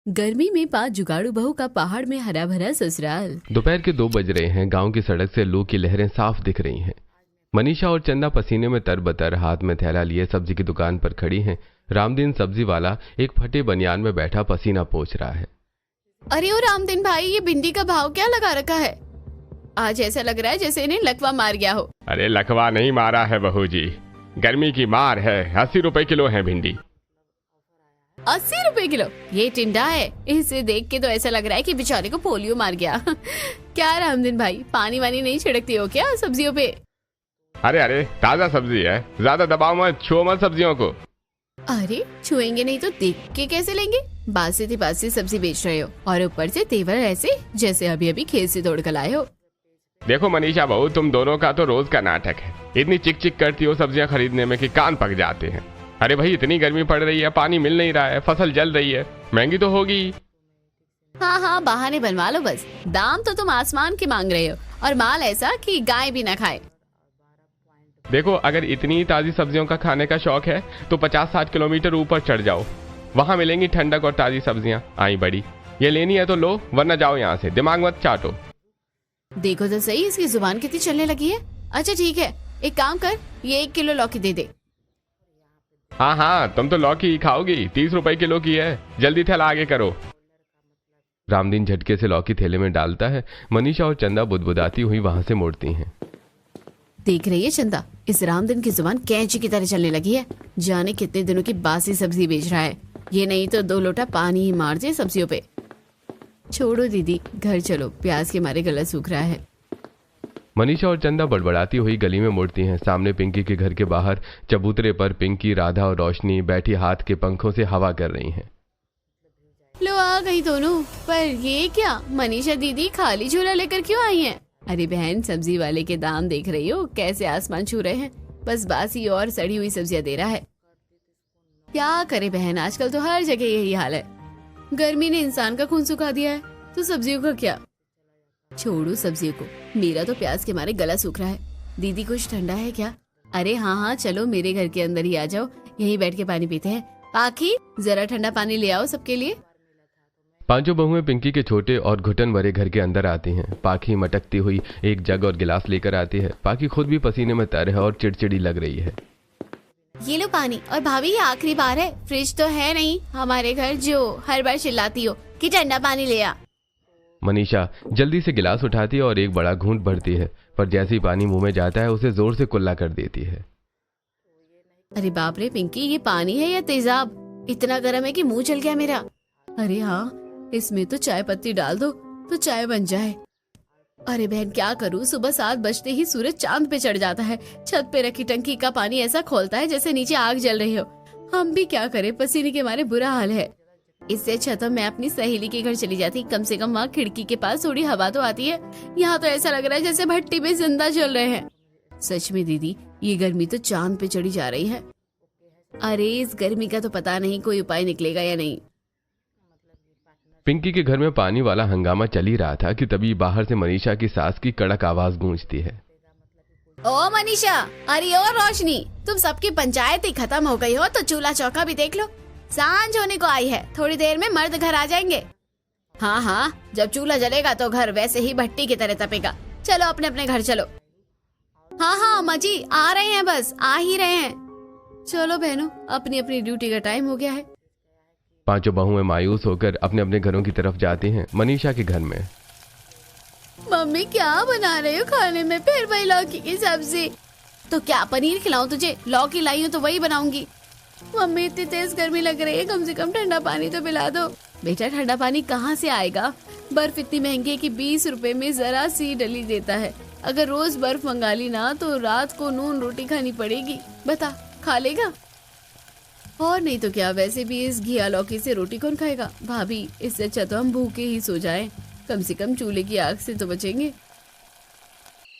गर्मी में 5 जुगाड़ू बहू का पहाड़ में हरा भरा ससुराल। दोपहर के 2 बज रहे हैं। गांव की सड़क से लू की लहरें साफ दिख रही हैं। मनीषा और चंदा पसीने में तरबतर हाथ में थैला लिए सब्जी की दुकान पर खड़ी हैं। रामदीन सब्जी वाला एक फटे बनियान में बैठा पसीना पोंछ रहा है। अरे ओ रामदीन भाई, ये भिंडी का भाव क्या लगा रखा है? आज ऐसा लग रहा है जैसे इन्हें लकवा मार गया हो। अरे लकवा नहीं मारा है बहू जी, गर्मी की मार है। 80 रुपए किलो है भिंडी। 80 रुपए किलो? ये टिंडा है। इसे देख के तो ऐसा लग रहा है कि बेचारे को पोलियो मार गया। क्या रामदीन भाई, पानी वानी नहीं छिड़कती हो क्या सब्जियों पे? अरे ताजा सब्जी है, ज्यादा दबाव मत, छुओ मत सब्जियों को। अरे छुएंगे नहीं तो देख के कैसे लेंगे? बासी सब्जी बेच रहे हो और ऊपर से तेवर ऐसे जैसे अभी अभी खेत से तोड़ कर लाए हो। देखो मनीषा बहू, तुम दोनों का तो रोज का नाटक है। इतनी चिक चिक करती हो सब्जियां खरीदने में कि कान पक जाते हैं। अरे भाई, इतनी गर्मी पड़ रही है, पानी मिल नहीं रहा है, फसल जल रही है, महंगी तो होगी। हाँ, बहाने बनवा लो बस। दाम तो तुम आसमान के मांग रहे हो और माल ऐसा कि गाय भी ना खाए। देखो, अगर इतनी ताजी सब्जियों का खाने का शौक है तो 50-60 किलोमीटर ऊपर चढ़ जाओ, वहां मिलेंगी ठंडक और ताजी सब्जियां। आई बड़ी, ये लेनी है तो लो, वरना जाओ यहाँ से, दिमाग मत चाटो। देखो तो सही, इसकी जुबान कितनी चलने लगी है। अच्छा ठीक है, एक काम कर, ये 1 किलो लौकी दे दे। हाँ, तुम तो लौकी ही खाओगी। 30 रुपए किलो की है, जल्दी थैला आगे करो। रामदीन झटके से लौकी थैले में डालता है। मनीषा और चंदा बुदबुदाती हुई वहां से मुड़ती हैं। देख रही है चंदा, इस रामदीन की जुबान कैंची की तरह चलने लगी है। जाने कितने दिनों की बासी सब्जी बेच रहा है। ये नहीं तो 2 लोटा पानी ही मार दे सब्जियों पे। छोड़ो दीदी, घर चलो, प्यास के मारे गला सूख रहा है। मनीषा और चंदा बड़बड़ाती हुई गली में मुड़ती हैं। सामने पिंकी के घर के बाहर चबूतरे पर पिंकी, राधा और रोशनी बैठी हाथ के पंखों से हवा कर रही हैं। लो आ गई दोनों। पर ये क्या, मनीषा दीदी खाली झोला लेकर क्यों आई हैं? अरे बहन, सब्जी वाले के दाम देख रही हो कैसे आसमान छू रहे हैं। बस बासी और सड़ी हुई सब्जियां दे रहा है। क्या करे बहन, आजकल तो हर जगह यही हाल है। गर्मी ने इंसान का खून सुखा दिया है, तो सब्जियों का क्या? छोड़ो सब्जियों को, मेरा तो प्यास के मारे गला सूख रहा है। दीदी कुछ ठंडा है क्या? अरे हाँ, चलो मेरे घर के अंदर ही आ जाओ, यहीं बैठ के पानी पीते हैं। पाखी, जरा ठंडा पानी ले आओ सबके लिए। पांचों बहुएं पिंकी के छोटे और घुटन भरे घर के अंदर आती हैं। पाखी मटकती हुई एक जग और गिलास लेकर आती है। पाखी खुद भी पसीने में तर है और चिड़चिड़ी लग रही है। ये लो पानी। और भाभी, ये आखिरी बार है, फ्रिज तो है नहीं हमारे घर जो हर बार चिल्लाती हो कि ठंडा पानी ले आ। मनीषा जल्दी से गिलास उठाती है और एक बड़ा घूंट भरती है, पर जैसे ही पानी मुंह में जाता है उसे जोर से कुल्ला कर देती है। अरे बाप रे पिंकी, ये पानी है या तेजाब? इतना गर्म है कि मुंह जल गया मेरा। अरे हाँ, इसमें तो चाय पत्ती डाल दो तो चाय बन जाए। अरे बहन क्या करूँ, सुबह 7 बजते ही सूरज चांद पे चढ़ जाता है। छत पे रखी टंकी का पानी ऐसा खोलता है जैसे नीचे आग जल रही हो। हम भी क्या करें, पसीने के मारे बुरा हाल है। इससे अच्छा तो मैं अपनी सहेली के घर चली जाती, कम से कम वहाँ खिड़की के पास थोड़ी हवा तो आती है। यहाँ तो ऐसा लग रहा है जैसे भट्टी में जिंदा जल रहे हैं। सच में दीदी, ये गर्मी तो चांद पे चढ़ी जा रही है। अरे इस गर्मी का तो पता नहीं कोई उपाय निकलेगा या नहीं। पिंकी के घर में पानी वाला हंगामा चल ही रहा था कि तभी बाहर से मनीषा की सास की कड़क आवाज गूंजती है। ओ मनीषा, अरे ओ रोशनी, तुम सबकी पंचायत ही खत्म हो गई हो तो चूल्हा चौका भी देख लो। सांझ होने को आई है, थोड़ी देर में मर्द घर आ जाएंगे। हाँ, जब चूल्हा जलेगा तो घर वैसे ही भट्टी की तरह तपेगा। चलो अपने अपने घर चलो। हाँ अम्मा जी, आ रहे हैं, बस आ ही रहे हैं। चलो बहनों, अपनी अपनी ड्यूटी का टाइम हो गया है। पांचों बहुएं मायूस होकर अपने अपने घरों की तरफ जाती हैं। मनीषा के घर में मम्मी क्या बना रहे हो खाने में? फिर वही लौकी की सब्जी। तो क्या पनीर खिलाऊं तुझे? लौकी लाई हूँ तो वही बनाऊंगी। मम्मी इतनी तेज गर्मी लग रही है, कम से कम ठंडा पानी तो पिला दो। बेटा ठंडा पानी कहाँ से आएगा? बर्फ इतनी महंगी है कि 20 रुपए में जरा सी डली देता है। अगर रोज बर्फ मंगा ली ना तो रात को नून रोटी खानी पड़ेगी। बता, खा लेगा? और नहीं तो क्या, वैसे भी इस घिया लौकी से रोटी कौन खाएगा? भाभी, इससे अच्छा तो हम भूखे ही सो जाएं, कम से कम चूल्हे की आग से तो बचेंगे।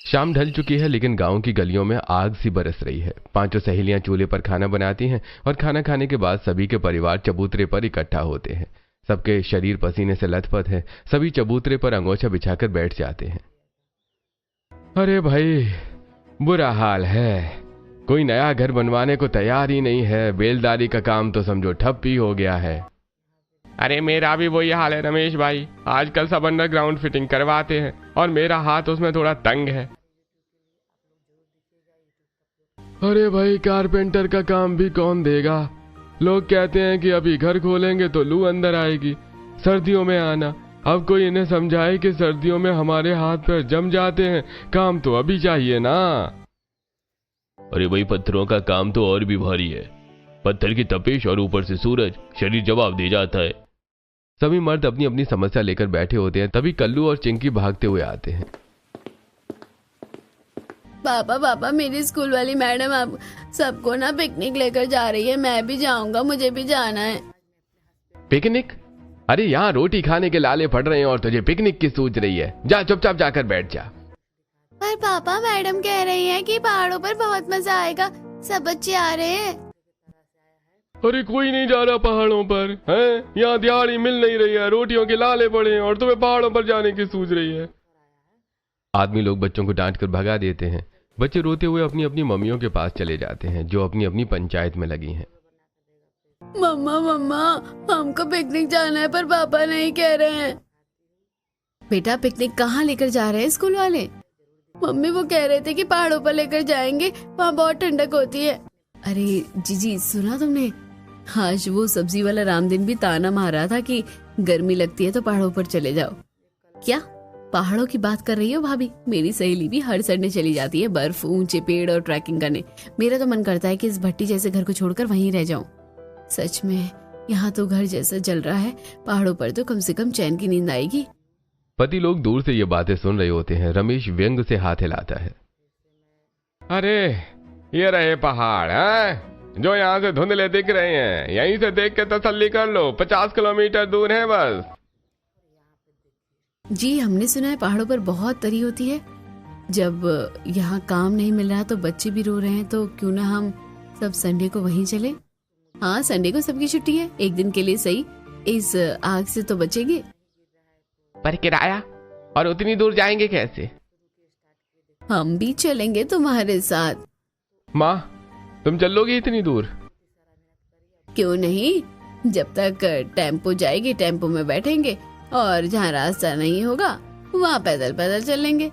शाम ढल चुकी है लेकिन गांव की गलियों में आग सी बरस रही है। पांचों सहेलियां चूल्हे पर खाना बनाती हैं और खाना खाने के बाद सभी के परिवार चबूतरे पर इकट्ठा होते हैं। सबके शरीर पसीने से लथपथ है। सभी चबूतरे पर अंगोछा बिछाकर बैठ जाते हैं। अरे भाई, बुरा हाल है। कोई नया घर बनवाने को तैयार ही नहीं है। बेलदारी का काम तो समझो ठप ही हो गया है। अरे मेरा भी वही हाल है रमेश भाई, आजकल सब अंडरग्राउंड फिटिंग करवाते हैं और मेरा हाथ उसमें थोड़ा तंग है। अरे भाई कारपेंटर का काम भी कौन देगा? लोग कहते हैं कि अभी घर खोलेंगे तो लू अंदर आएगी, सर्दियों में आना। अब कोई इन्हें समझाए कि सर्दियों में हमारे हाथ पैर जम जाते हैं, काम तो अभी चाहिए ना। अरे भाई पत्थरों का काम तो और भी भारी है, पत्थर की तपिश और ऊपर से सूरज, शरीर जवाब दे जाता है। सभी मर्द अपनी अपनी समस्या लेकर बैठे होते हैं, तभी कल्लू और चिंकी भागते हुए आते हैं। पापा पापा, मेरी स्कूल वाली मैडम अब सबको ना पिकनिक लेकर जा रही है, मैं भी जाऊंगा, मुझे भी जाना है। पिकनिक? अरे यहाँ रोटी खाने के लाले पड़ रहे हैं और तुझे पिकनिक की सूझ रही है? जा चुपचाप जाकर बैठ जा। पर पापा मैडम कह रही हैं कि पहाड़ों पर बहुत मजा आएगा, सब बच्चे आ रहे हैं। अरे कोई नहीं जा रहा पहाड़ों पर, हैं? यहाँ दिहाड़ी मिल नहीं रही है, रोटियों के लाले पड़े हैं और तुम्हें पहाड़ों पर जाने की सूझ रही है। आदमी लोग बच्चों को डांट कर भगा देते हैं। बच्चे रोते हुए अपनी अपनी मम्मियों के पास चले जाते हैं जो अपनी अपनी पंचायत में लगी हैं। मम्मा मम्मा, हमको पिकनिक जाना है पर पापा नहीं कह रहे हैं। बेटा पिकनिक कहाँ लेकर जा रहे हैं स्कूल वाले? मम्मी वो कह रहे थे कि पहाड़ों पर लेकर जाएंगे, वहाँ बहुत ठंडक होती है। अरे जीजी सुना तुमने, आज वो सब्जी वाला रामदीन भी ताना मार रहा था कि गर्मी लगती है तो पहाड़ों पर चले जाओ। क्या पहाड़ों की बात कर रही हो भाभी? मेरी सहेली भी हर संडे चली जाती है बर्फ, ऊंचे पेड़ और ट्रैकिंग करने। मेरा तो मन करता है कि इस भट्टी जैसे घर को छोड़कर वहीं रह जाऊं। सच में यहाँ तो घर जैसा जल रहा है, पहाड़ों पर तो कम से कम चैन की नींद आएगी। पति लोग दूर से ये बातें सुन रहे होते हैं। रमेश व्यंग से हाथ हिलाता है। अरे ये रहे पहाड़ हैं जो यहाँ से धुंधले दिख रहे हैं, यहीं से देख के तसल्ली कर लो, 50 किलोमीटर दूर है बस। जी हमने सुना है पहाड़ों पर बहुत तरी होती है। जब यहाँ काम नहीं मिल रहा तो बच्चे भी रो रहे हैं, तो क्यों ना हम सब संडे को वहीं चले। हाँ संडे को सबकी छुट्टी है, एक दिन के लिए सही, इस आग से तो बचेंगे। पर किराया और उतनी दूर जाएंगे कैसे? हम भी चलेंगे तुम्हारे साथ। माँ तुम चलोगी इतनी दूर? क्यों नहीं, जब तक टेम्पो जाएगी टेम्पो में बैठेंगे और जहाँ रास्ता नहीं होगा वहाँ पैदल पैदल चलेंगे।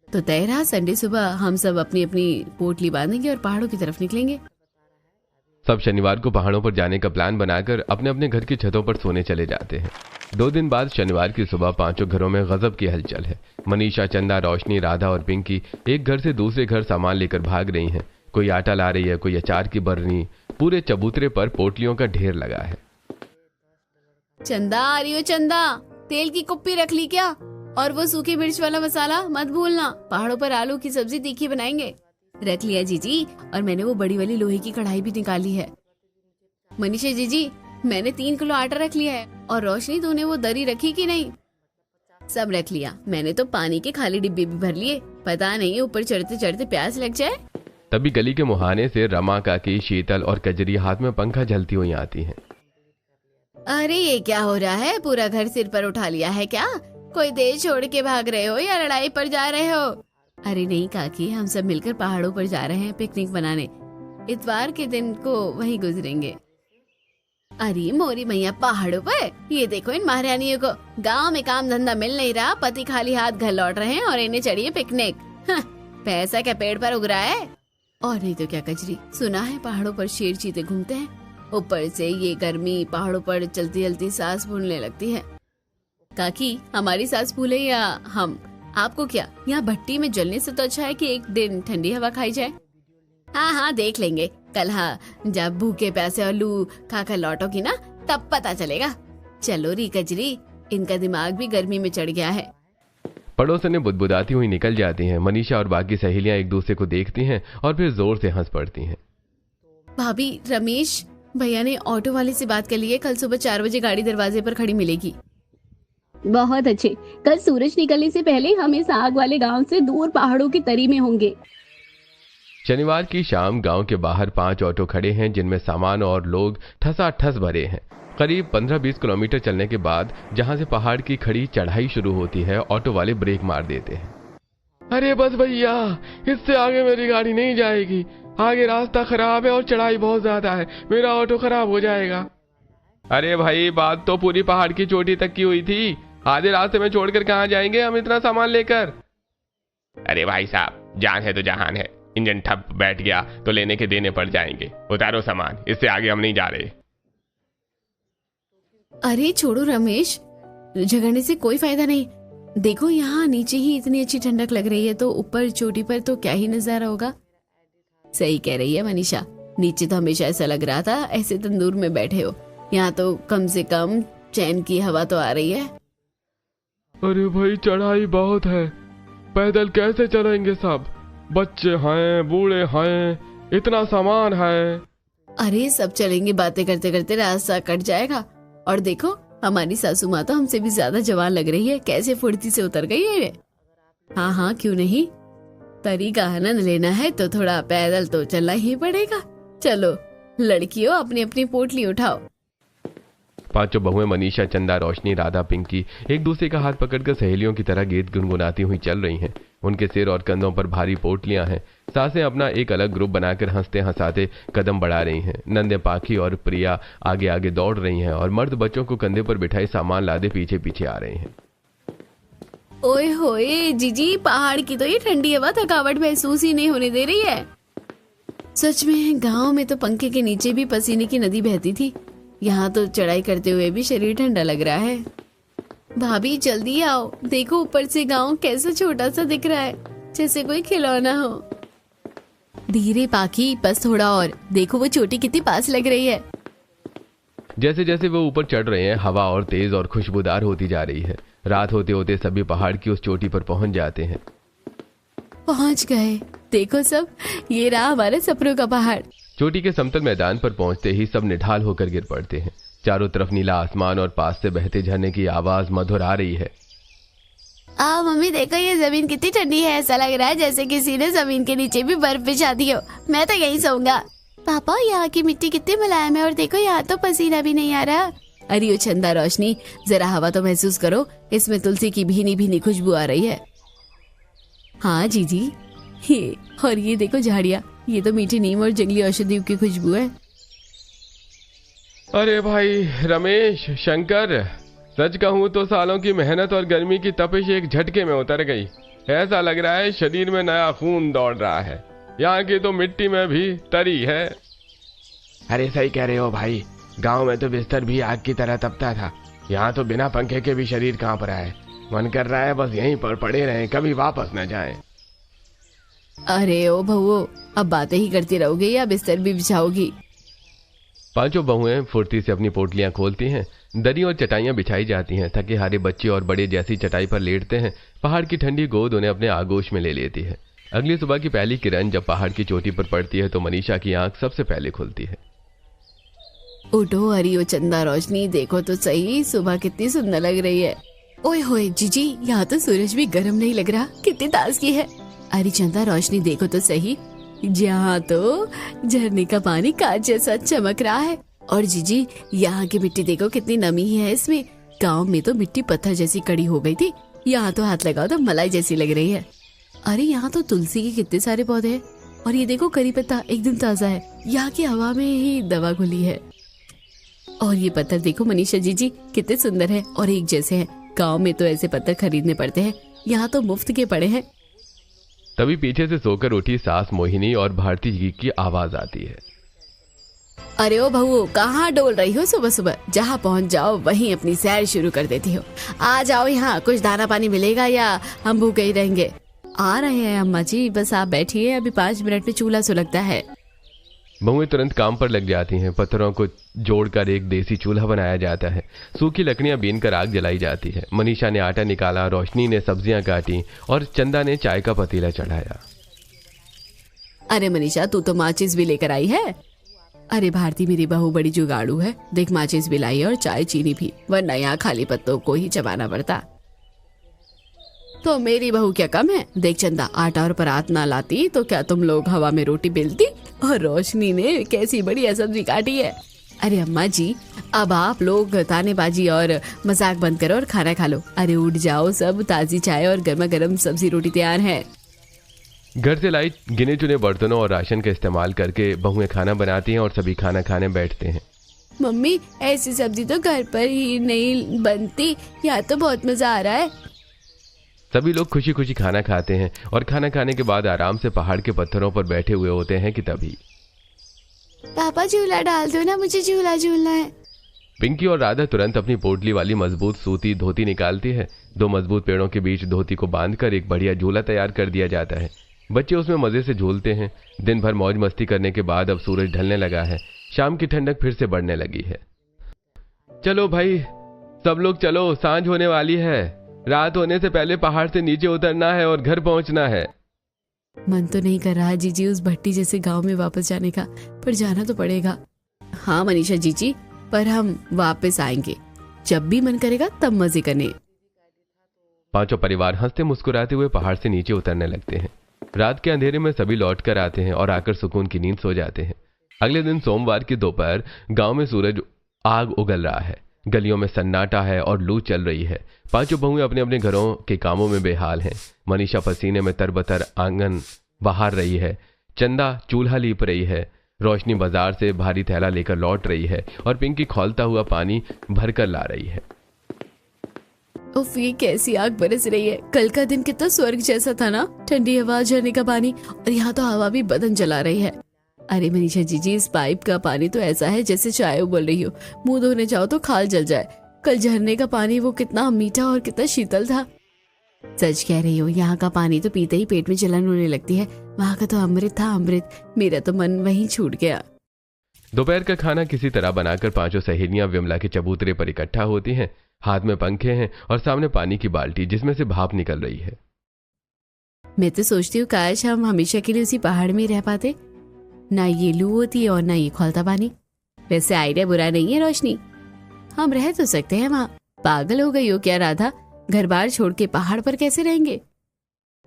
तो तय रहा, संडे सुबह हम सब अपनी अपनी पोटली बांधेंगे और पहाड़ों की तरफ निकलेंगे। सब शनिवार को पहाड़ों पर जाने का प्लान बनाकर अपने अपने घर की छतों पर सोने चले जाते हैं। 2 दिन बाद शनिवार की सुबह पांचों घरों में गजब की हलचल है। मनीषा, चंदा, रोशनी, राधा और पिंकी एक घर से दूसरे घर सामान लेकर भाग रही हैं। कोई आटा ला रही है, कोई अचार की बरनी। पूरे चबूतरे पर पोटलियों का ढेर लगा है। चंदा आ रही हो चंदा, तेल की कुप्पी रख ली क्या? और वो सूखी मिर्च वाला मसाला मत भूलना, पहाड़ों पर आलू की सब्जी तीखी बनाएंगे। रख लिया जीजी, और मैंने वो बड़ी वाली लोहे की कढ़ाई भी निकाली है। मनीषा जीजी मैंने 3 किलो आटा रख लिया है। और रोशनी तूने वो दरी रखी कि नहीं? सब रख लिया, मैंने तो पानी के खाली डिब्बे भी भर लिए, पता नहीं ऊपर चढ़ते चढ़ते प्यास लग जाए। तभी गली के मुहाने से रमा काकी, शीतल और कजरी हाथ में पंखा झलती हुई आती हैं। अरे ये क्या हो रहा है, पूरा घर सिर पर उठा लिया है क्या? कोई देश छोड़ के भाग रहे हो या लड़ाई पर जा रहे हो? अरे नहीं काकी, हम सब मिलकर पहाड़ों पर जा रहे हैं पिकनिक मनाने, इतवार के दिन को वहीं गुजरेंगे। अरे मोरी मैया, पहाड़ों पर? ये देखो इन महारानियों को, गांव में काम धंधा मिल नहीं रहा, पति खाली हाथ घर लौट रहे हैं और इन्हें चढ़ी है पिकनिक। पैसा क्या पेड़ पर उग रहा है? और नहीं तो क्या कजरी, सुना है पहाड़ों पर शेर चीते घूमते हैं। ऊपर से ये गर्मी, पहाड़ों पर चलती चलती सांस फूलने लगती है। काकी हमारी सांस फूले या हम? आपको क्या, यहाँ भट्टी में जलने से तो अच्छा है कि एक दिन ठंडी हवा खाई जाए। हाँ हाँ देख लेंगे कल, हाँ जब भूखे प्यासे और लू खाकर लौटोगी ना तब पता चलेगा। चलो री कजरी, इनका दिमाग भी गर्मी में चढ़ गया है। पड़ोसनें बुदबुदाती हुई निकल जाती हैं। मनीषा और बाकी सहेलियां एक दूसरे को देखती हैं और फिर जोर से हंस पड़ती हैं। भाभी, रमेश भैया ने ऑटो वाले से बात कर ली है, कल सुबह 4 बजे गाड़ी दरवाजे पर खड़ी मिलेगी। बहुत अच्छे, कल सूरज निकलने से पहले हम इस आग वाले गांव से दूर पहाड़ों की तरी में होंगे। शनिवार की शाम गांव के बाहर 5 ऑटो खड़े हैं जिनमें सामान और लोग ठसाठस भरे हैं। करीब 15-20 किलोमीटर चलने के बाद जहां से पहाड़ की खड़ी चढ़ाई शुरू होती है, ऑटो वाले ब्रेक मार देते हैं। अरे बस भैया, इससे आगे मेरी गाड़ी नहीं जाएगी, आगे रास्ता खराब है और चढ़ाई बहुत ज्यादा है, मेरा ऑटो खराब हो जाएगा। अरे भाई बात तो पूरी पहाड़ की चोटी तक की हुई थी, आधे रास्ते में छोड़कर कहाँ जाएंगे हम इतना सामान लेकर। अरे भाई साहब जान है तो जहान है, इंजन ठप बैठ गया तो लेने के देने पड़ जाएंगे, उतारो सामान, इससे आगे हम नहीं जा रहे। अरे छोड़ो रमेश, झगड़ने से कोई फायदा नहीं। देखो यहाँ नीचे ही इतनी अच्छी ठंडक लग रही है तो ऊपर चोटी पर तो क्या ही नजारा होगा। सही कह रही है मनीषा, नीचे तो हमेशा ऐसा लग रहा था ऐसे तंदूर में बैठे हो, यहाँ तो कम से कम चैन की हवा तो आ रही है। अरे भाई चढ़ाई बहुत है, पैदल कैसे चलेंगे सब, बच्चे हैं बूढ़े हैं, इतना सामान है। अरे सब चलेंगे, बातें करते करते रास्ता कट जाएगा। और देखो हमारी सासू माँ तो हमसे भी ज्यादा जवान लग रही है, कैसे फुर्ती से उतर गई है। हाँ हाँ क्यों नहीं, परी का आनंद लेना है तो थोड़ा पैदल तो चलना ही पड़ेगा। चलो लड़कियों अपनी अपनी पोटली उठाओ। पांचों बहुएं मनीषा, चंदा, रोशनी, राधा, पिंकी एक दूसरे का हाथ पकड़कर सहेलियों की तरह गीत गुनगुनाती हुई चल रही हैं। उनके सिर और कंधों पर भारी पोटलियां हैं। सासें अपना एक अलग ग्रुप बनाकर हंसते हंसाते कदम बढ़ा रही हैं। नंदे, पाखी और प्रिया आगे आगे दौड़ रही हैं और मर्द बच्चों को कंधे पर बिठाए सामान लादे पीछे पीछे आ रहे हैं। ओए होए जीजी, पहाड़ की तो ये ठंडी हवा थकावट महसूस ही नहीं होने दे रही है। सच में गांव में तो पंखे के नीचे भी पसीने की नदी बहती थी, यहाँ तो चढ़ाई करते हुए भी शरीर ठंडा लग रहा है। भाभी जल्दी आओ, देखो ऊपर से गांव कैसा छोटा सा दिख रहा है, जैसे कोई खिलौना हो। धीरे पाखी, बस थोड़ा और, देखो वो चोटी कितनी पास लग रही है। जैसे जैसे वो ऊपर चढ़ रहे हैं हवा और तेज और खुशबूदार होती जा रही है। रात होते होते सभी पहाड़ की उस चोटी पर पहुंच जाते हैं। पहुंच गए, देखो सब, ये रहा हमारे सपनों का पहाड़। चोटी के समतल मैदान पर पहुंचते ही सब निढाल होकर गिर पड़ते हैं। चारों तरफ नीला आसमान और पास से बहते झरने की आवाज मधुर आ रही है। मम्मी देखो ये जमीन कितनी ठंडी है, ऐसा लग रहा है जैसे किसी ने जमीन के नीचे भी बर्फ बिछा दी हो। मैं तो यहीं सोऊंगा। पापा यहाँ की मिट्टी कितनी मुलायम है और देखो यहाँ तो पसीना भी नहीं आ रहा। अरे ओ चंदा, रोशनी, जरा हवा तो महसूस करो, इसमें तुलसी की भीनी भीनी खुशबू आ रही है। हाँ जीजी, ये और ये देखो झाड़ियाँ, ये तो मीठी नीम और जंगली औषधियों की खुशबू है। अरे भाई रमेश, शंकर, सच कहूं तो सालों की मेहनत और गर्मी की तपिश एक झटके में उतर गई। ऐसा लग रहा है शरीर में नया खून दौड़ रहा है। यहाँ की तो मिट्टी में भी तरी है। अरे सही कह रहे हो भाई, गांव में तो बिस्तर भी आग की तरह तपता था, यहाँ तो बिना पंखे के भी शरीर कांप रहा है। मन कर रहा है बस यहीं पर पड़े रहें, कभी वापस न जाएं। अरे ओ बहुओ, अब बातें ही करती रहोगे या बिस्तर भी बिछाओगी? पांचों बहुएं फुर्ती से अपनी पोटलियां खोलती हैं। दरी और चटाइयां बिछाई जाती हैं। थके हारे बच्चे और बड़े जैसी चटाई पर लेटते हैं। पहाड़ की ठंडी गोद उन्हें अपने आगोश में ले लेती है। अगली सुबह की पहली किरण जब पहाड़ की चोटी पर पड़ती है तो मनीषा की आंख सबसे पहले खुलती है। उठो हरी ओ चंदा, रोशनी, देखो तो सही, सुबह कितनी सुंदर लग रही है। ओए होए जीजी, यहाँ तो सूरज भी गर्म नहीं लग रहा, कितनी ताजगी है। अरे चंदा, रोशनी, देखो तो सही, यहाँ तो झरने का पानी कांच जैसा चमक रहा है। और जीजी, यहाँ की मिट्टी देखो कितनी नमी है इसमें। गांव में तो मिट्टी पत्थर जैसी कड़ी हो गई थी, यहाँ तो हाथ लगाओ तो मलाई जैसी लग रही है। अरे यहाँ तो तुलसी के कितने सारे पौधे हैं, और ये देखो करी पत्ता एकदम ताजा है। यहाँ की हवा में ही दवा घुली है। और ये पत्थर देखो मनीषा जीजी, कितने सुंदर है और एक जैसे हैं। गांव में तो ऐसे पत्थर खरीदने पड़ते हैं, यहाँ तो मुफ्त के पड़े हैं। तभी पीछे से सोकर उठी सास मोहिनी और भारती जी की आवाज आती है। अरे ओ बहू, कहाँ डोल रही हो सुबह सुबह? जहाँ पहुँच जाओ वहीं अपनी सैर शुरू कर देती हो। आ जाओ यहाँ, कुछ दाना पानी मिलेगा या हम भूखे ही रहेंगे। आ रहे हैं अम्मा जी, बस आप बैठिए, अभी 5 मिनट में चूल्हा सुलगता है। बहुएं तुरंत काम पर लग जाती हैं। पत्थरों को जोड़कर एक देसी चूल्हा बनाया जाता है। सूखी लकड़ियां बीनकर आग जलाई जाती है। मनीषा ने आटा निकाला, रोशनी ने सब्जियां काटी और चंदा ने चाय का पतीला चढ़ाया। अरे मनीषा, तू तो माचिस भी लेकर आई है। अरे भारती, मेरी बहू बड़ी जुगाड़ू है, देख माचिस भी लाई और चाय चीनी भी, वरना यहाँ खाली पत्तों को ही चबाना पड़ता। तो मेरी बहू क्या कम है? देख चंदा, आटा और परात ना लाती तो क्या तुम लोग हवा में रोटी बेलती? और रोशनी ने कैसी बढ़िया सब्जी काटी है। अरे अम्मा जी, अब आप लोग तानेबाजी और मजाक बंद करो और खाना खा लो। अरे उठ जाओ सब, ताजी चाय और गर्मा गर्म सब्जी रोटी तैयार है। घर से लाई गिने चुने बर्तनों और राशन का इस्तेमाल करके बहुएं खाना बनाती हैं और सभी खाना खाने बैठते हैं। मम्मी ऐसी सब्जी तो घर पर ही नहीं बनती, यहाँ तो बहुत मजा आ रहा है। सभी लोग खुशी खुशी खाना खाते हैं और खाना खाने के बाद आराम से पहाड़ के पत्थरों पर बैठे हुए होते हैं कि तभी पापा झूला डाल दो ना, मुझे झूला झूलना है। पिंकी और राधा तुरंत अपनी पोटली वाली मजबूत सूती धोती निकालती है। दो मजबूत पेड़ों के बीच धोती को बांधकर एक बढ़िया झूला तैयार कर दिया जाता है। बच्चे उसमें मजे से झूलते हैं। दिन भर मौज मस्ती करने के बाद अब सूरज ढलने लगा है। शाम की ठंडक फिर से बढ़ने लगी है। चलो भाई सब लोग चलो, सांझ होने वाली है। रात होने से पहले पहाड़ से नीचे उतरना है और घर पहुंचना है। मन तो नहीं कर रहा जीजी उस भट्टी जैसे गांव में वापस जाने का, पर जाना तो पड़ेगा। हाँ मनीषा जीजी, पर हम वापस आएंगे, जब भी मन करेगा तब मजे करने। पांचों परिवार हंसते मुस्कुराते हुए पहाड़ से नीचे उतरने लगते हैं। रात के अंधेरे में सभी लौट कर आते हैं और आकर सुकून की नींद सो जाते हैं। अगले दिन सोमवार की दोपहर गांव में सूरज आग उगल रहा है। गलियों में सन्नाटा है और लू चल रही है। पांचों बहुएं अपने अपने घरों के कामों में बेहाल हैं। मनीषा पसीने में तरबतर आंगन बहार रही है। चंदा चूल्हा लीप रही है। रोशनी बाजार से भारी थैला लेकर लौट रही है और पिंकी खौलता हुआ पानी भरकर ला रही है। उफ, ये कैसी आग बरस रही है। कल का दिन कितना स्वर्ग जैसा था ना, ठंडी हवा, झरने का पानी, और यहाँ तो हवा भी बदन जला रही है। अरे मनीषा जीजी, इस पाइप का पानी तो ऐसा है जैसे चाय उबल रही हो, मुंह धोने जाओ तो खाल जल जाए। कल झरने का पानी वो कितना मीठा और कितना शीतल था। सच कह रही हो, यहाँ का पानी तो पीते ही पेट में जलन होने लगती है। वहाँ का तो अमृत था अमृत, मेरा तो मन वहीं छूट गया। दोपहर का खाना किसी तरह बनाकर पांचों सहेलियां विमला के चबूतरे पर इकट्ठा होती हैं। हाथ में पंखे हैं और सामने पानी की बाल्टी जिसमें से भाप निकल रही है। मैं तो सोचती हूँ काश हम हमेशा के लिए उसी पहाड़ में रह पाते, ना ये लू होती और ना ये खौलता पानी। वैसे आइडिया बुरा नहीं है रोशनी, हम रह तो सकते हैं वहाँ। पागल हो गई हो क्या राधा, घर बार छोड़ के पहाड़ पर कैसे रहेंगे?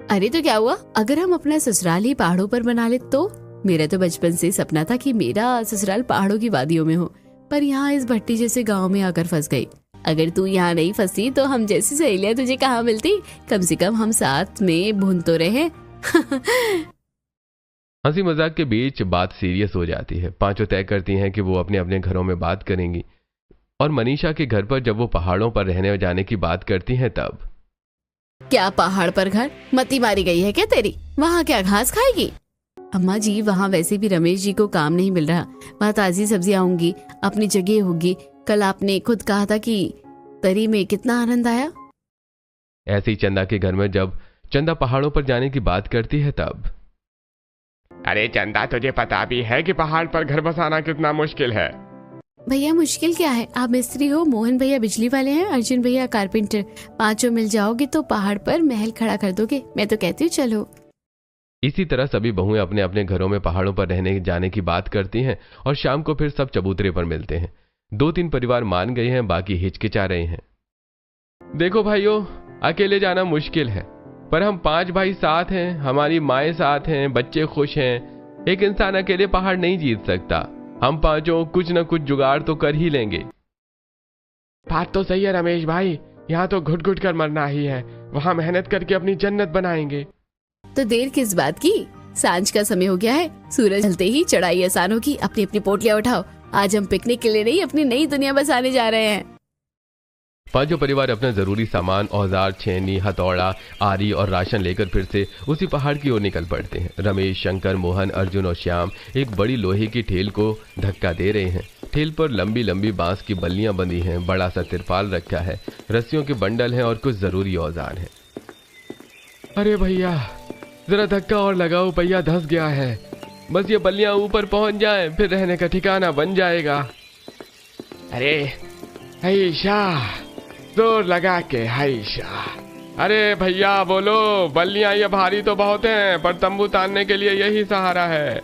अरे तो क्या हुआ अगर हम अपना ससुराल ही पहाड़ों पर बना ले तो? मेरा तो बचपन से सपना था कि मेरा ससुराल पहाड़ों की वादियों में हो, पर यहाँ इस भट्टी जैसे गांव में आकर फंस गई। अगर तू यहाँ नहीं फंसी तो हम जैसी सहेलियां तुझे कहाँ मिलती? कम से कम हम साथ में भून तो रहे। हंसी मजाक के बीच बात सीरियस हो जाती है। पांचों तय करती हैं कि वो अपने अपने घरों में बात करेंगी और मनीषा के घर पर जब वो पहाड़ों पर रहने जाने की बात करती हैं तब। क्या पहाड़ पर घर? मती मारी गई है क्या तेरी? वहाँ क्या घास खाएगी? अम्मा जी, वहाँ वैसे भी रमेश जी को काम नहीं मिल रहा, वहाँ ताजी सब्जियां होंगी, अपनी जगह होगी। कल आपने खुद कहा था कि तरी में कितना आनंद आया। ऐसे ही चंदा के घर में जब चंदा पहाड़ों पर जाने की बात करती है तब। अरे चंदा, तुझे पता भी है कि पहाड़ पर घर बसाना कितना मुश्किल है? भैया मुश्किल क्या है, आप मिस्त्री हो, मोहन भैया बिजली वाले हैं, अर्जुन भैया कारपेंटर, पांचों मिल जाओगे तो पहाड़ पर महल खड़ा कर दोगे। मैं तो कहती हूँ चलो। इसी तरह सभी बहुएं अपने अपने घरों में पहाड़ों पर रहने जाने की बात करती हैं और शाम को फिर सब चबूतरे पर मिलते हैं। 2-3 परिवार मान गए हैं, बाकी हिचकिचा रहे हैं। देखो भाइयों, अकेले जाना मुश्किल है, पर हम 5 भाई साथ हैं, हमारी माएँ साथ हैं, बच्चे खुश हैं। एक इंसान अकेले पहाड़ नहीं जीत सकता। हम पांचों कुछ न कुछ जुगाड़ तो कर ही लेंगे। बात तो सही है रमेश भाई, यहाँ तो घुट घुट कर मरना ही है, वहाँ मेहनत करके अपनी जन्नत बनाएंगे। तो देर किस बात की, सांझ का समय हो गया है, सूरज ढलते ही चढ़ाई आसान होगी। अपनी अपनी पोटलियां उठाओ, आज हम पिकनिक के लिए नहीं अपनी नई दुनिया बसाने जा रहे हैं। पांचों परिवार अपना जरूरी सामान, औजार, छेनी, हथौड़ा, आरी और राशन लेकर फिर से उसी पहाड़ की ओर निकल पड़ते हैं। रमेश, शंकर, मोहन, अर्जुन और श्याम एक बड़ी लोहे की ठेल को धक्का दे रहे हैं। ठेल पर लंबी लंबी बांस की बल्लियां बंधी हैं, बड़ा सा तिरपाल रखा है, रस्सियों के बंडल हैं और कुछ जरूरी औजार हैं। अरे भैया जरा धक्का और लगाओ, भैया धंस गया है। बस ये बल्लियां ऊपर पहुंच जाएं, फिर रहने का ठिकाना बन जाएगा। अरे हैशा, जोर लगा के हैशा। अरे भैया बोलो, बल्लियां ये भारी तो बहुत हैं, पर तंबू तानने के लिए यही सहारा है।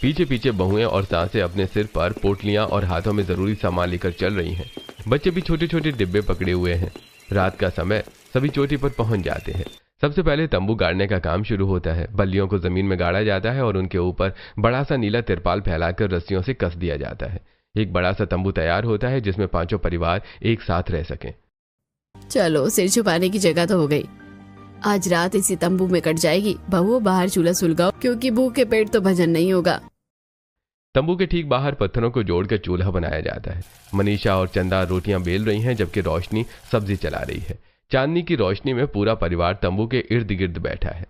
पीछे पीछे बहुएं और सासें अपने सिर पर पोटलियां और हाथों में जरूरी सामान लेकर चल रही हैं। बच्चे भी छोटे छोटे डिब्बे पकड़े हुए हैं। रात का समय, सभी चोटी पर पहुंच जाते हैं। सबसे पहले तंबू गाड़ने का काम शुरू होता है। बल्लियों को जमीन में गाड़ा जाता है और उनके ऊपर बड़ा सा नीला तिरपाल फैलाकर रस्सियों से कस दिया जाता है। एक बड़ा सा तंबू तैयार होता है जिसमें पांचों परिवार एक साथ रह सकें। चलो, सिर छुपाने की जगह तो हो गई। आज रात इसी तंबू में कट जाएगी। बहुओं बाहर चूल्हा सुलगाओ, क्योंकि भूखे पेट तो भजन नहीं होगा। तंबू के ठीक बाहर पत्थरों को जोड़कर चूल्हा बनाया जाता है। मनीषा और चंदा रोटियां बेल रही हैं जबकि रोशनी सब्जी चला रही है। चांदनी की रोशनी में पूरा परिवार तंबू के इर्द गिर्द बैठा है।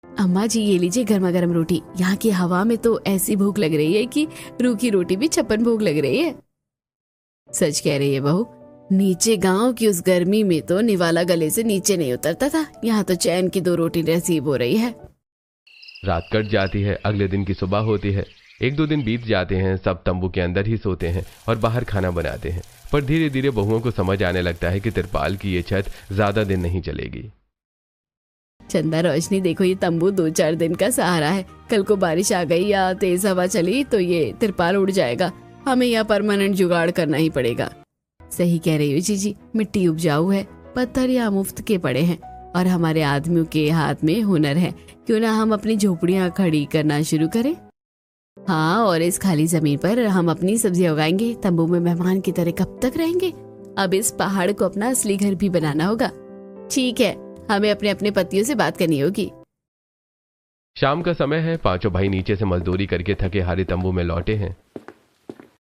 अम्मा जी ये लीजिए गर्मा गर्म रोटी। यहाँ की हवा में तो ऐसी भूख लग रही है कि रूखी रोटी भी छप्पन भोग लग रही है। सच कह रही है बहू, नीचे गांव की उस गर्मी में तो निवाला गले से नीचे नहीं उतरता था। यहाँ तो चैन की 2 रोटी नसीब हो रही है। रात कट जाती है, अगले दिन की सुबह होती है। 1-2 दिन बीत जाते हैं, सब तंबू के अंदर ही सोते हैं और बाहर खाना बनाते हैं। पर धीरे धीरे बहुओं को समझ आने लगता है कि तिरपाल की ये छत ज्यादा दिन नहीं चलेगी। चंदा रोशनी देखो, ये तंबू 2-4 दिन का सहारा है। कल को बारिश आ गई या तेज हवा चली तो ये तिरपाल उड़ जाएगा। हमें यहाँ परमानेंट जुगाड़ करना ही पड़ेगा। सही कह रही हो जीजी, मिट्टी उपजाऊ है, पत्थर यहाँ मुफ्त के पड़े हैं और हमारे आदमियों के हाथ में हुनर है। क्यों ना हम अपनी झोपड़ियाँ खड़ी करना शुरू करें। हाँ, और इस खाली जमीन पर हम अपनी सब्जियां उगाएंगे। तंबू में मेहमान की तरह कब तक रहेंगे। अब इस पहाड़ को अपना असली घर भी बनाना होगा। ठीक है, हमें अपने अपने पतियों से बात करनी होगी। शाम का समय है। 5 भाई नीचे से मजदूरी करके थके हारे तंबू में लौटे हैं।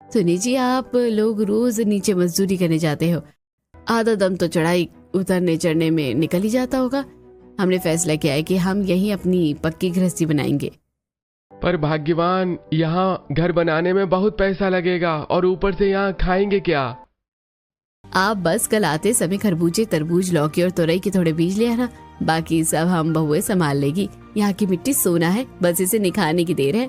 सुनी जी, आप लोग रोज नीचे मजदूरी करने जाते हो। आधा दम तो चढ़ाई उतरने चढ़ने में निकल ही जाता होगा। हमने फैसला किया है कि हम यहीं अपनी पक्की गृहस्थी बनाएंगे। पर भाग्यवान, यहाँ घर बनाने में बहुत पैसा लगेगा और ऊपर से यहाँ खाएंगे क्या। आप बस कल आते समय खरबूजे, तरबूज, लौकी और तुरई के थोड़े बीज ले आना। बाकी सब हम बहुएं संभाल लेगी। यहाँ की मिट्टी सोना है, बस इसे निखारने की देर है।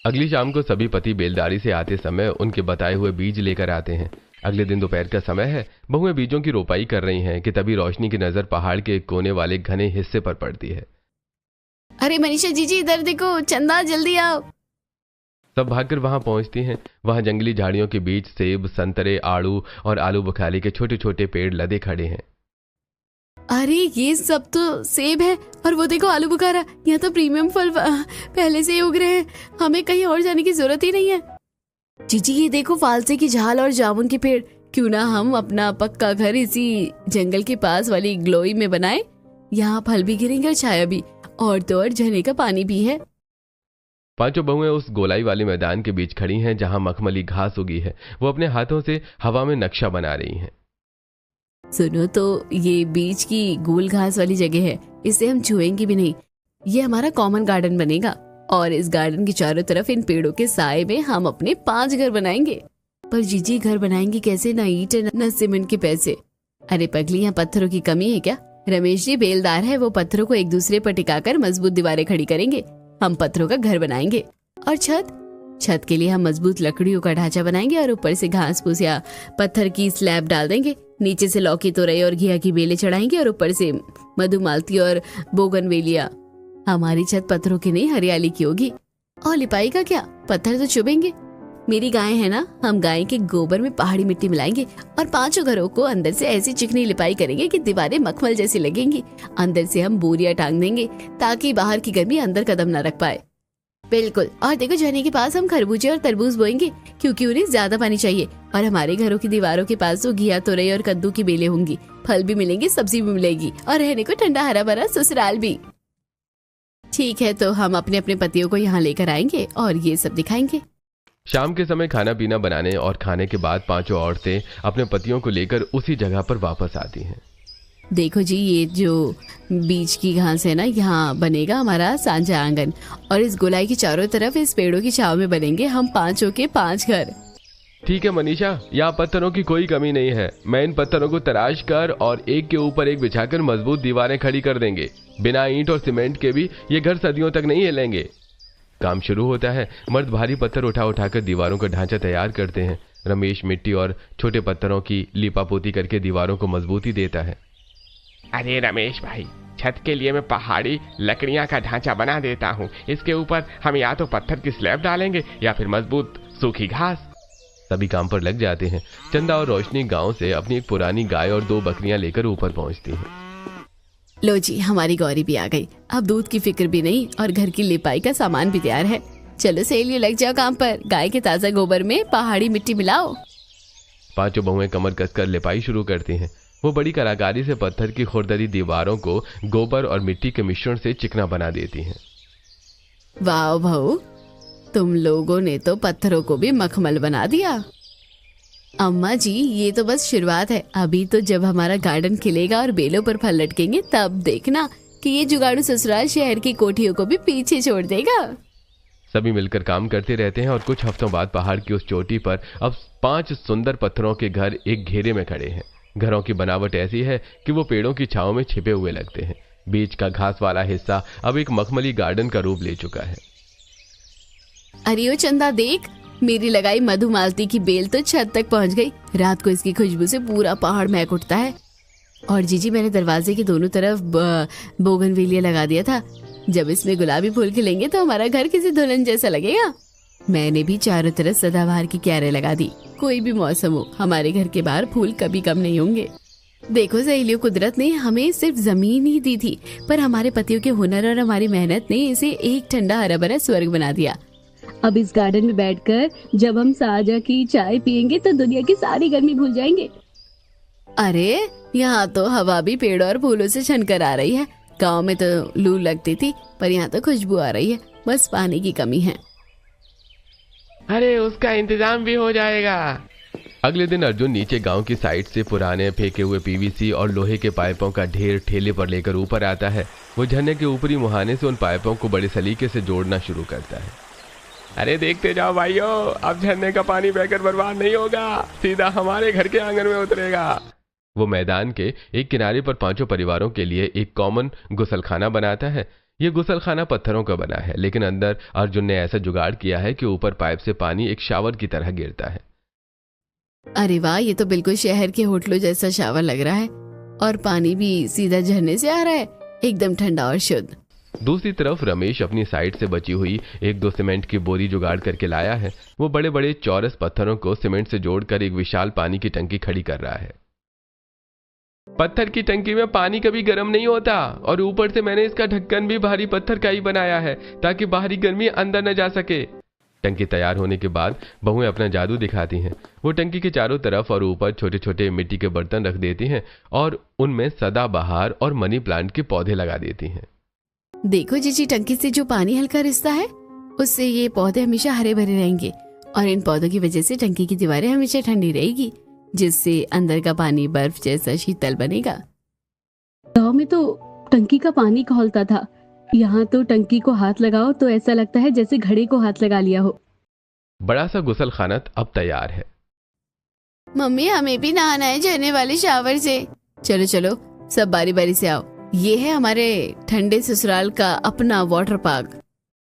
अगली शाम को सभी पति बेलदारी से आते समय उनके बताए हुए बीज लेकर आते हैं। अगले दिन दोपहर का समय है। बहुएं बीजों की रोपाई कर रही हैं कि तभी रोशनी की नजर पहाड़ के एक कोने वाले घने हिस्से पर पड़ती है। अरे मनीषा जीजी, इधर देखो, चंदा जल्दी आओ। सब भागकर वहां पहुंचती हैं। वहां जंगली झाड़ियों के बीच सेब, संतरे, आड़ू और आलू बुखारे के छोटे छोटे पेड़ लदे खड़े हैं। अरे ये सब तो सेब है और वो देखो आलू बुखारा। यहाँ तो प्रीमियम फल पहले से ही उग रहे हैं। हमें कहीं और जाने की जरूरत ही नहीं है। जीजी ये देखो, फालसे की झाल और जामुन के पेड़। क्यों ना हम अपना पक्का घर इसी जंगल के पास वाली ग्लोई में बनाए। यहाँ फल भी गिरेंगे और छाया भी, और तो और झरने का पानी भी है। 5 बहुएं उस गोलाई वाले मैदान के बीच खड़ी हैं जहां मखमली घास उगी है। वो अपने हाथों से हवा में नक्शा बना रही हैं। सुनो तो, ये बीच की गोल घास वाली जगह है, इसे हम छुएंगे भी नहीं। ये हमारा कॉमन गार्डन बनेगा और इस गार्डन के चारों तरफ इन पेड़ों के साए में हम अपने 5 घर बनाएंगे। पर जीजी घर बनाएंगे कैसे? ना ईंट न सीमेंट के पैसे। अरे पगली, यहाँ पत्थरों की कमी है क्या? रमेश जी बेलदार है, वो पत्थरों को एक दूसरे पर टिकाकर मजबूत दीवारें खड़ी करेंगे। हम पत्थरों का घर बनाएंगे। और छत के लिए हम मजबूत लकड़ियों का ढांचा बनाएंगे और ऊपर से घास फूस या पत्थर की स्लैब डाल देंगे। नीचे से लौकी, तोरई और घिया की बेलें चढ़ाएंगे और ऊपर से मधुमालती और बोगनवेलिया। हमारी छत पत्थरों की नहीं, हरियाली की होगी। और लिपाई का क्या, पत्थर तो चुभेंगे। मेरी गाय है ना, हम गाय के गोबर में पहाड़ी मिट्टी मिलाएंगे और 5 घरों को अंदर से ऐसी चिकनी लिपाई करेंगे कि दीवारें मखमल जैसी लगेंगी। अंदर से हम बोरियां टांग देंगे ताकि बाहर की गर्मी अंदर कदम न रख पाए। बिल्कुल। और देखो, झरने के पास हम खरबूजे और तरबूज बोएंगे क्योंकि उन्हें ज्यादा पानी चाहिए। और हमारे घरों की दीवारों के पास तो घिया, तोरई और कद्दू की बेलें होंगी। फल भी मिलेंगे, सब्जी भी मिलेगी और रहने को ठंडा हरा भरा ससुराल भी। ठीक है, तो हम अपने अपने पतियों को यहाँ लेकर आएंगे और ये सब दिखाएंगे। शाम के समय खाना पीना बनाने और खाने के बाद 5 औरतें अपने पतियों को लेकर उसी जगह पर वापस आती हैं। देखो जी, ये जो बीच की घास है ना, यहाँ बनेगा हमारा सांझा आंगन और इस गोलाई की चारों तरफ इस पेड़ों की छाव में बनेंगे हम 5 के 5 घर। ठीक है मनीषा, यहाँ पत्थरों की कोई कमी नहीं है। मैं इन पत्थरों को तराश कर और एक के ऊपर एक बिछाकर मजबूत दीवारें खड़ी कर देंगे। बिना ईंट और सीमेंट के भी ये घर सदियों तक नहीं हिलेंगे। काम शुरू होता है। मर्द भारी पत्थर उठाकर दीवारों का ढांचा तैयार करते हैं। रमेश मिट्टी और छोटे पत्थरों की लिपापोती करके दीवारों को मजबूती देता है। अरे रमेश भाई, छत के लिए मैं पहाड़ी लकड़ियां का ढांचा बना देता हूँ। इसके ऊपर हम या तो पत्थर की स्लैब डालेंगे या फिर मजबूत सूखी घास। सभी काम पर लग जाते हैं। चंदा और रोशनी गांव से अपनी एक पुरानी गाय और 2 बकरियां लेकर ऊपर पहुंचती हैं। लो जी, हमारी गौरी भी आ गई। अब दूध की फिक्र भी नहीं और घर की लिपाई का सामान भी तैयार है। चलो सहेलियों, लग जाओ काम पर। गाय के ताजा गोबर में पहाड़ी मिट्टी मिलाओ। 5 बहुएं कमर कसकर लिपाई शुरू करती हैं। वो बड़ी कलाकारी से पत्थर की खुरदरी दीवारों को गोबर और मिट्टी के मिश्रण से चिकना बना देती हैं। वाह बहू, तुम लोगों ने तो पत्थरों को भी मखमल बना दिया। अम्मा जी, ये तो बस शुरुआत है। अभी तो जब हमारा गार्डन खिलेगा और बेलों पर फल लटकेंगे तब देखना कि ये जुगाड़ू ससुराल शहर की कोठियों को भी पीछे छोड़ देगा। सभी मिलकर काम करते रहते हैं और कुछ हफ्तों बाद पहाड़ की उस चोटी पर अब 5 सुंदर पत्थरों के घर एक घेरे में खड़े हैं। घरों की बनावट ऐसी है कि वो पेड़ों की छांव में छिपे हुए लगते हैं। बीच का घास वाला हिस्सा अब एक मखमली गार्डन का रूप ले चुका है। अरे ओ चंदा, देख, मेरी लगाई मधुमालती की बेल तो छत तक पहुंच गई। रात को इसकी खुशबू से पूरा पहाड़ महक उठता है। और जीजी, मैंने दरवाजे के दोनों तरफ बोगनवेलिया लगा दिया था। जब इसमें गुलाबी फूल खिलेंगे तो हमारा घर किसी दुल्हन जैसा लगेगा। मैंने भी चारों तरफ सदाबहार की क्यारें लगा दी। कोई भी मौसम हो, हमारे घर के बाहर फूल कभी कम नहीं होंगे। देखो सहेलियों, कुदरत ने हमें सिर्फ जमीन ही दी थी, पर हमारे पतियों के हुनर और हमारी मेहनत ने इसे एक ठंडा हरा भरा स्वर्ग बना दिया। अब इस गार्डन में बैठकर जब हम साजा की चाय पियेंगे तो दुनिया की सारी गर्मी भूल जाएंगे। अरे यहाँ तो हवा भी पेड़ और फूलों से छनकर आ रही है। गांव में तो लू लगती थी, पर यहाँ तो खुशबू आ रही है। बस पानी की कमी है। अरे उसका इंतजाम भी हो जाएगा। अगले दिन अर्जुन नीचे गांव की साइड से पुराने फेंके हुए पीवीसी और लोहे के पाइपों का ढेर ठेले पर लेकर ऊपर आता है। वो झरने के ऊपरी मुहाने से उन पाइपों को बड़े सलीके से जोड़ना शुरू करता है। अरे देखते जाओ भाइयों, अब झरने का पानी बहकर बर्बाद नहीं होगा, सीधा हमारे घर के आंगन में उतरेगा। वो मैदान के एक किनारे पर 5 परिवारों के लिए एक कॉमन गुसलखाना बनाता है। ये गुसलखाना पत्थरों का बना है, लेकिन अंदर अर्जुन ने ऐसा जुगाड़ किया है कि ऊपर पाइप से पानी एक शावर की तरह गिरता है। अरे वाह, ये तो बिल्कुल शहर के होटलों जैसा शावर लग रहा है। और पानी भी सीधा झरने से आ रहा है, एकदम ठंडा और शुद्ध। दूसरी तरफ रमेश अपनी साइड से बची हुई 1-2 सीमेंट की बोरी जुगाड़ करके लाया है। वो बड़े बड़े चौरस पत्थरों को सीमेंट से जोड़कर एक विशाल पानी की टंकी खड़ी कर रहा है। पत्थर की टंकी में पानी कभी गर्म नहीं होता, और ऊपर से मैंने इसका ढक्कन भी भारी पत्थर का ही बनाया है ताकि बाहरी गर्मी अंदर न जा सके। टंकी तैयार होने के बाद बहुएं अपना जादू दिखाती हैं। वो टंकी के चारों तरफ और ऊपर छोटे छोटे मिट्टी के बर्तन रख देती हैं और उनमें सदाबहार और मनी प्लांट के पौधे लगा देती हैं। देखो जीजी, टंकी से जो पानी हल्का रिसता है उससे ये पौधे हमेशा हरे भरे रहेंगे, और इन पौधों की वजह से टंकी की दीवारें हमेशा ठंडी रहेगी, जिससे अंदर का पानी बर्फ जैसा शीतल बनेगा। गाँव में तो टंकी का पानी खौलता था, यहाँ तो टंकी को हाथ लगाओ तो ऐसा लगता है जैसे घड़े को हाथ लगा लिया हो। बड़ा सा गुसल खाना अब तैयार है। मम्मी, हमें भी नहाना है झरने वाले शावर से। चलो चलो, सब बारी बारी से आओ। ये है हमारे ठंडे ससुराल का अपना वाटर पार्क।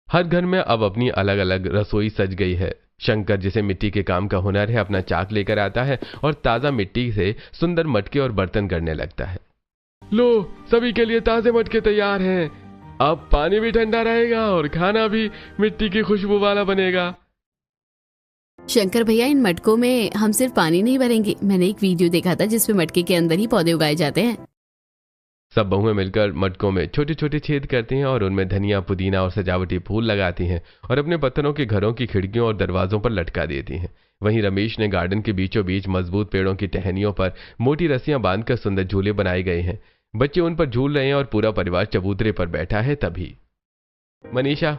हर घर में अब अपनी अलग अलग रसोई सज गई है। शंकर, जिसे मिट्टी के काम का हुनर है, अपना चाक लेकर आता है और ताजा मिट्टी से सुंदर मटके और बर्तन करने लगता है। लो, सभी के लिए ताजे मटके तैयार हैं। अब पानी भी ठंडा रहेगा और खाना भी मिट्टी की खुशबू वाला बनेगा। शंकर भैया, इन मटकों में हम सिर्फ पानी नहीं भरेंगे। मैंने एक वीडियो देखा था जिसमें मटके के अंदर ही पौधे उगाए जाते हैं। सब बहुएं मिलकर मटकों में छोटे छोटे छेद करती हैं और उनमें धनिया, पुदीना और सजावटी फूल लगाती हैं और अपने पत्थरों के घरों की खिड़कियों और दरवाजों पर लटका देती हैं। वहीं रमेश ने गार्डन के बीचों बीच मजबूत पेड़ों की टहनियों पर मोटी रस्सियां बांधकर सुंदर झूले बनाए गए हैं। बच्चे उन पर झूल रहे हैं और पूरा परिवार चबूतरे पर बैठा है। तभी मनीषा,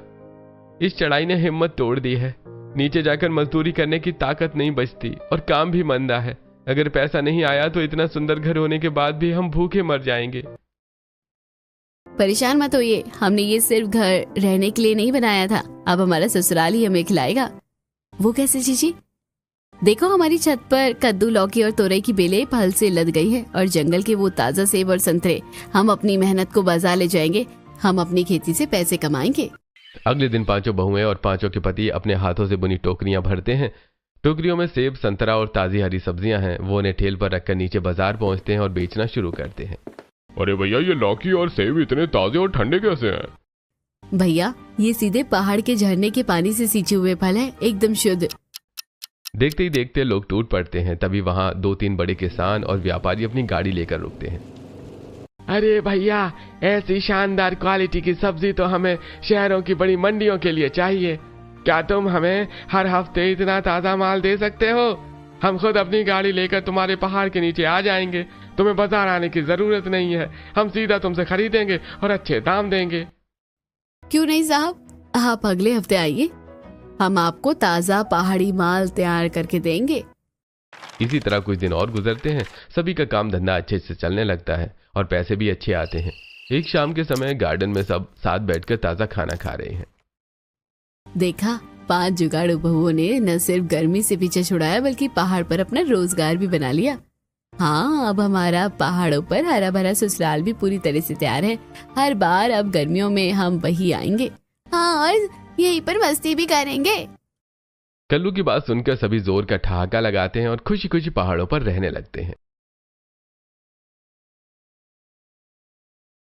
इस चढ़ाई ने हिम्मत तोड़ दी है। नीचे जाकर मजदूरी करने की ताकत नहीं बचती और काम भी मंदा है। अगर पैसा नहीं आया तो इतना सुंदर घर होने के बाद भी हम भूखे मर जाएंगे। परेशान मत होइए, हमने ये सिर्फ घर रहने के लिए नहीं बनाया था। अब हमारा ससुराल ही हमें खिलाएगा। वो कैसे जीजी? देखो, हमारी छत पर कद्दू, लौकी और तोरई की बेलें फल से लद गई है, और जंगल के वो ताजा सेब और संतरे। हम अपनी मेहनत को बाजार ले जाएंगे। हम अपनी खेती से पैसे कमाएंगे। अगले दिन 5 बहुएं और 5 के पति अपने हाथों से बुनी टोकरियां भरते हैं। टोकरियों में सेब, संतरा और ताजी हरी सब्जियां हैं। वो उन्हें ठेल पर रखकर नीचे बाजार पहुंचते हैं और बेचना शुरू करते हैं। अरे भैया, ये लौकी और सेब इतने ताजे और ठंडे कैसे हैं? भैया, ये सीधे पहाड़ के झरने के पानी से सींचे हुए फल है, एकदम शुद्ध। देखते ही देखते लोग टूट पड़ते हैं। तभी वहां 2-3 बड़े किसान और व्यापारी अपनी गाड़ी लेकर रुकते हैं। अरे भैया, ऐसी शानदार क्वालिटी की सब्जी तो हमें शहरों की बड़ी मंडियों के लिए चाहिए। क्या तुम हमें हर हफ्ते इतना ताजा माल दे सकते हो? हम खुद अपनी गाड़ी लेकर तुम्हारे पहाड़ के नीचे आ जाएंगे। तुम्हें बाजार आने की जरूरत नहीं है। हम सीधा तुमसे खरीदेंगे और अच्छे दाम देंगे। क्यों नहीं साहब, आप अगले हफ्ते आइए। हम आपको ताजा पहाड़ी माल तैयार करके देंगे। इसी तरह कुछ दिन और गुजरते हैं। सभी का काम धंधा अच्छे से चलने लगता है और पैसे भी अच्छे आते हैं। एक शाम के समय गार्डन में सब साथ बैठकर ताजा खाना खा रहे हैं। देखा, 5 जुगाड़ू बहुओं ने न सिर्फ गर्मी से पीछे छुड़ाया बल्कि पहाड़ पर अपना रोजगार भी बना लिया। हाँ, अब हमारा पहाड़ों पर हरा भरा ससुराल भी पूरी तरह से तैयार है। हर बार अब गर्मियों में हम वही आएंगे। हाँ, और यहीं पर मस्ती भी करेंगे। कल्लू की बात सुनकर सभी जोर का ठहाका लगाते हैं और खुशी खुशी पहाड़ों पर रहने लगते हैं।